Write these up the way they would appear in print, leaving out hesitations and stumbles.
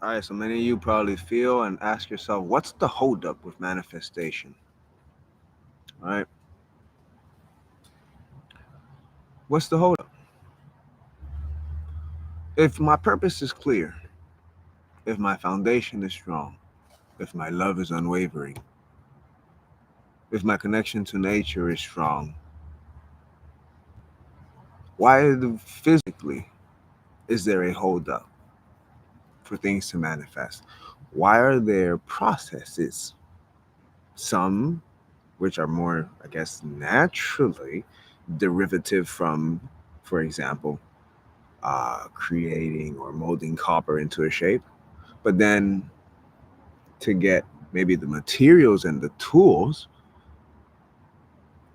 All right, so many of you probably feel and ask yourself, what's the holdup with manifestation? All right, what's the holdup? If my purpose is clear, if my foundation is strong, if my love is unwavering, if my connection to nature is strong, physically is there a holdup for things to manifest? Why are there processes, some which are more, I guess, naturally derivative from, for example, creating or molding copper into a shape, but then to get maybe the materials and the tools,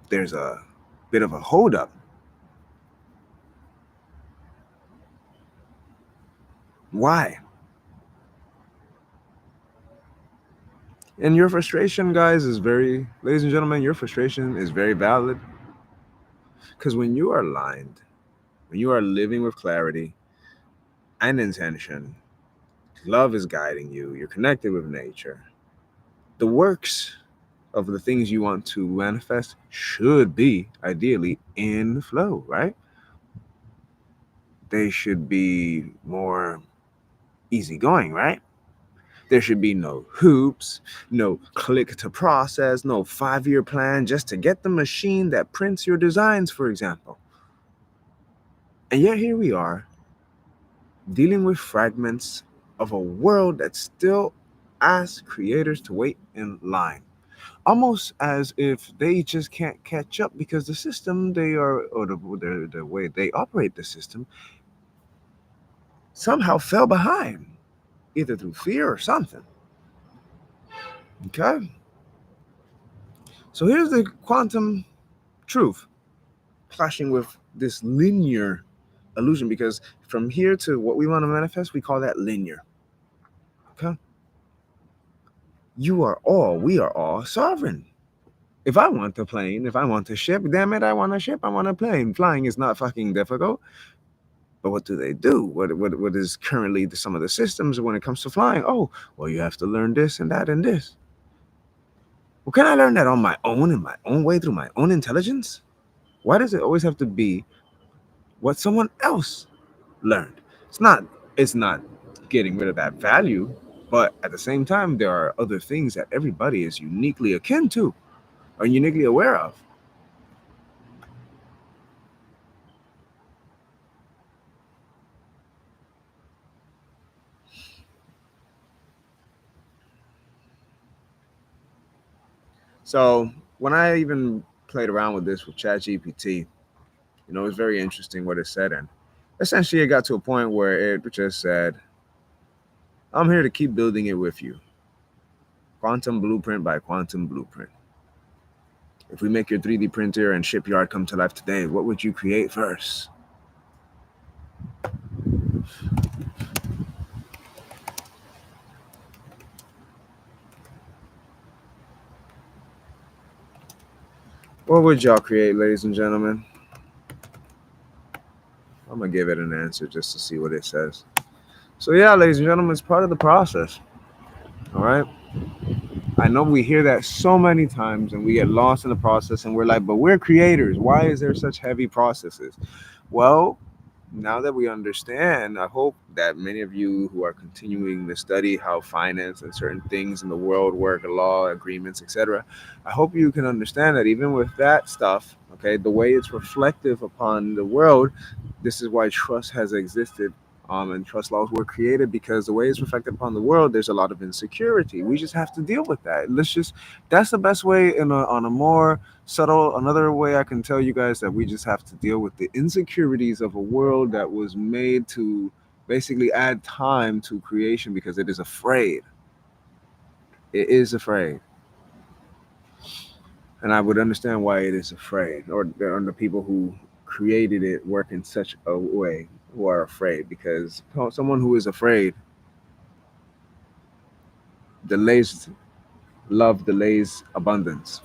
there's a bit of a holdup. Why? And your frustration, guys, is very, ladies and gentlemen, your frustration is very valid. Because when you are aligned, when you are living with clarity and intention, love is guiding you, you're connected with nature. The works of the things you want to manifest should be ideally in flow, right? They should be more easygoing, right? There should be no hoops, no click to process, no 5-year plan just to get the machine that prints your designs, for example. And yet here we are, dealing with fragments of a world that still asks creators to wait in line. Almost as if they just can't catch up because the system they are, or the way they operate the system, somehow fell behind, either through fear or something. Okay? So here's the quantum truth clashing with this linear illusion, because from here to what we want to manifest, we call that linear. Okay? We are all sovereign. If I want a plane, if I want a ship, damn it, I want a ship, I want a plane. Flying is not fucking difficult. But what do they do? What is currently some of the systems when it comes to flying? Oh, well, you have to learn this and that and this. Well, can I learn that on my own, in my own way, through my own intelligence? Why does it always have to be what someone else learned? It's not getting rid of that value, but at the same time, there are other things that everybody is uniquely akin to or uniquely aware of. So when I even played around with this with ChatGPT, it's very interesting what it said. And essentially, it got to a point where it just said, I'm here to keep building it with you. Quantum blueprint by quantum blueprint. If we make your 3D printer and shipyard come to life today, what would you create first? What would y'all create, ladies and gentlemen? I'm going to give it an answer just to see what it says. So, yeah, ladies and gentlemen, it's part of the process. All right? I know we hear that so many times and we get lost in the process and we're like, but we're creators. Why is there such heavy processes? Well, now that we understand, I hope that many of you who are continuing to study how finance and certain things in the world work, law, agreements, etc., I hope you can understand that even with that stuff, okay, the way it's reflective upon the world, this is why trust has existed. And trust laws were created because the way it's reflected upon the world, there's a lot of insecurity. We just have to deal with that. That's the best way on a more subtle, another way I can tell you guys that we just have to deal with the insecurities of a world that was made to basically add time to creation because it is afraid. It is afraid. And I would understand why it is afraid, or the people who created it work in such a way who are afraid, because someone who is afraid delays love, delays abundance.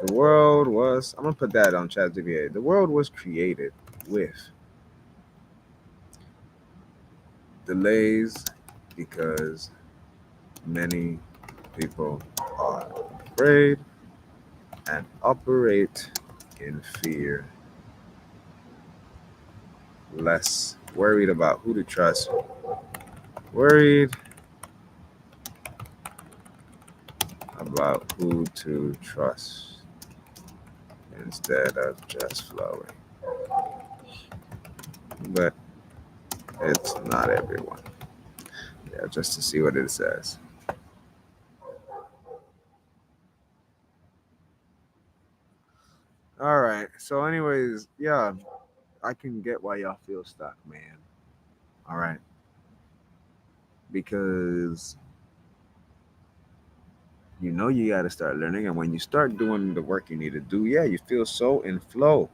The world was, I'm going to put that on ChatGPT. The world was created with delays because many people are afraid and operate in fear, less worried about who to trust, worried about who to trust instead of just flowing. But it's not everyone. Yeah, just to see what it says. All right. So, anyways, yeah, I can get why y'all feel stuck, man. All right. Because you got to start learning. And when you start doing the work you need to do, yeah, you feel so in flow.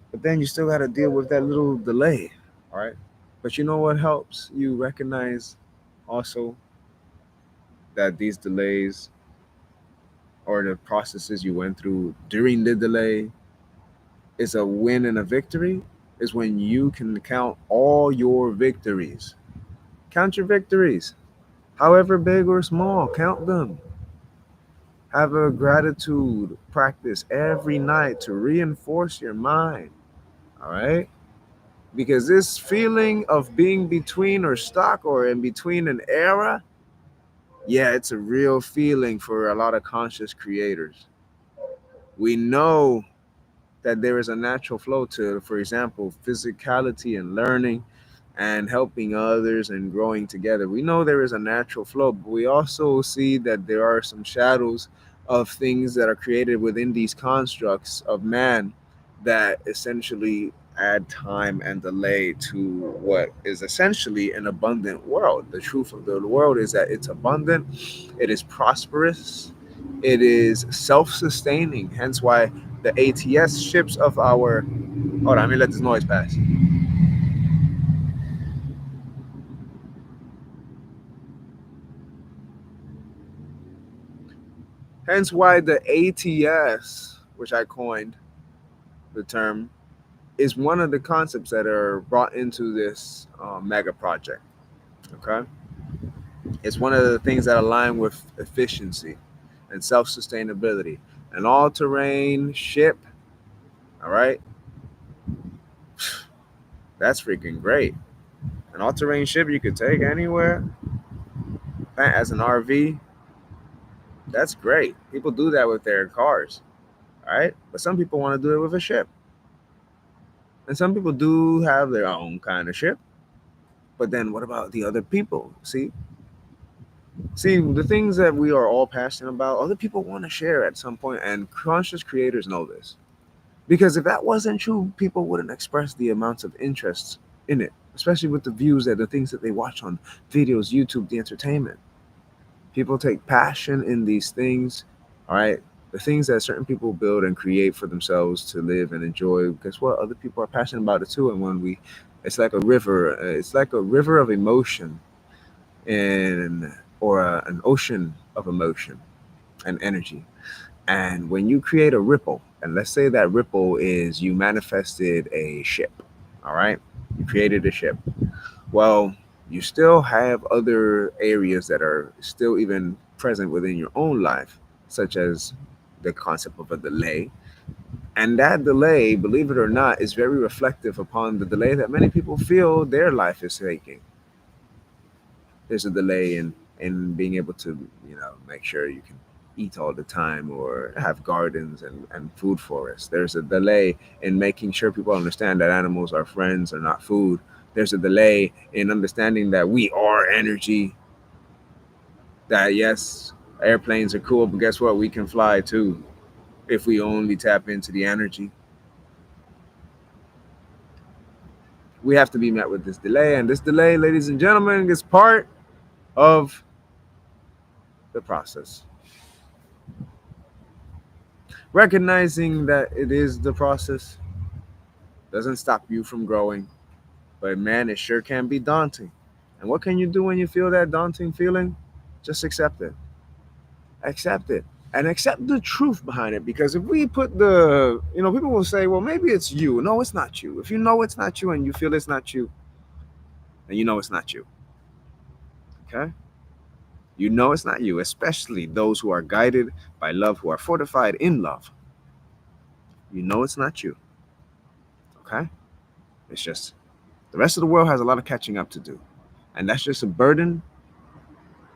But then you still got to deal with that little delay. All right. But you know what helps you recognize also that these delays or the processes you went through during the delay is a win and a victory is when you can count all your victories. Count your victories, however big or small, count them. Have a gratitude practice every night to reinforce your mind. All right? Because this feeling of being between or stuck or in between an era, yeah, it's a real feeling for a lot of conscious creators. We know that there is a natural flow to, for example, physicality and learning and helping others and growing together. We know there is a natural flow, but we also see that there are some shadows of things that are created within these constructs of man that essentially add time and delay to what is essentially an abundant world. The truth of the world is that it's abundant, it is prosperous, it is self sustaining, hence why the ATS ships of our. Hold on, let me let this noise pass. Hence why the ATS, which I coined the term, is one of the concepts that are brought into this mega project. Okay, it's one of the things that align with efficiency and self-sustainability. An all-terrain ship, all right, that's freaking great. An all-terrain ship you could take anywhere as an RV, that's great. People do that with their cars, all right, but some people want to do it with a ship. And some people do have their own kind of ship. But then what about the other people? See, the things that we are all passionate about, other people want to share at some point, and conscious creators know this. Because if that wasn't true, people wouldn't express the amounts of interest in it, especially with the views that the things that they watch on videos, YouTube, the entertainment. People take passion in these things, all right? The things that certain people build and create for themselves to live and enjoy. Guess what? Other people are passionate about it too. And when we, it's like a river. It's like a river of emotion, and or an ocean of emotion and energy. And when you create a ripple, and let's say that ripple is you manifested a ship, all right? You created a ship. Well, you still have other areas that are still even present within your own life, such as the concept of a delay. And that delay, believe it or not, is very reflective upon the delay that many people feel their life is taking. There's a delay in being able to, make sure you can eat all the time or have gardens and food forests. There's a delay in making sure people understand that animals are friends are not food. There's a delay in understanding that we are energy, that yes, airplanes are cool, but guess what? We can fly too if we only tap into the energy. We have to be met with this delay, and this delay, ladies and gentlemen, is part of the process. Recognizing that it is the process doesn't stop you from growing, but man, it sure can be daunting. And what can you do when you feel that daunting feeling? Just accept it. Accept it. and accept the truth behind it. Because if we put the, people will say, well, maybe it's you. No, it's not you. If you know it's not you and you feel it's not you, then you know it's not you. Okay? You know it's not you, especially those who are guided by love, who are fortified in love. You know it's not you. Okay? It's just the rest of the world has a lot of catching up to do. And that's just a burden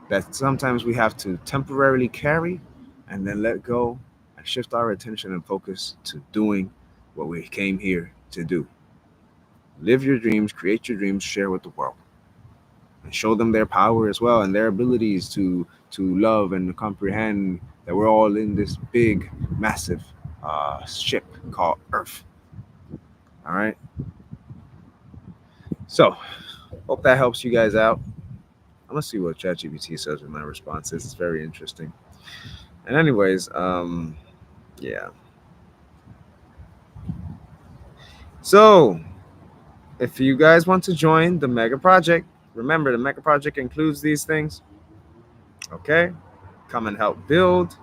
that sometimes we have to temporarily carry and then let go and shift our attention and focus to doing what we came here to do. Live your dreams, create your dreams, share with the world, and show them their power as well and their abilities to love and comprehend that we're all in this big, massive ship called Earth. All right. So, hope that helps you guys out. I'm gonna see what ChatGPT says with my responses. It's very interesting. And anyways, yeah. So, if you guys want to join the mega project, remember the mega project includes these things. Okay, come and help build.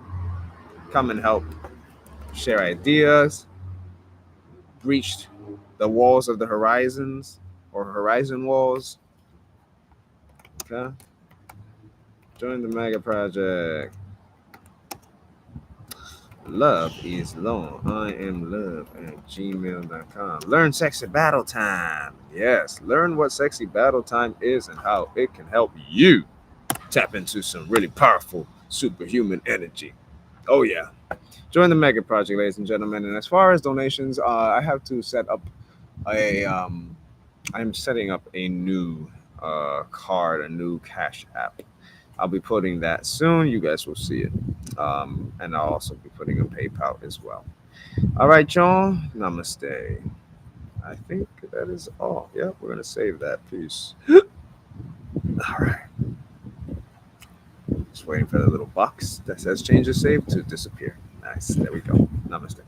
Come and help share ideas. Breach the walls of the horizons or horizon walls. Okay, join the mega project. Love is long. I am love at gmail.com. Learn sexy battle time. Yes, learn what sexy battle time is and how it can help you tap into some really powerful superhuman energy. Oh, yeah. Join the mega project, ladies and gentlemen. And as far as donations, I have to set up I'm setting up a new card, a new Cash app. I'll be putting that soon. You guys will see it. And I'll also be putting a PayPal as well. All right, y'all. Namaste. I think that is all. Yeah, we're going to save that. Peace. All right. Just waiting for the little box that says change the save to disappear. Nice. There we go. Namaste.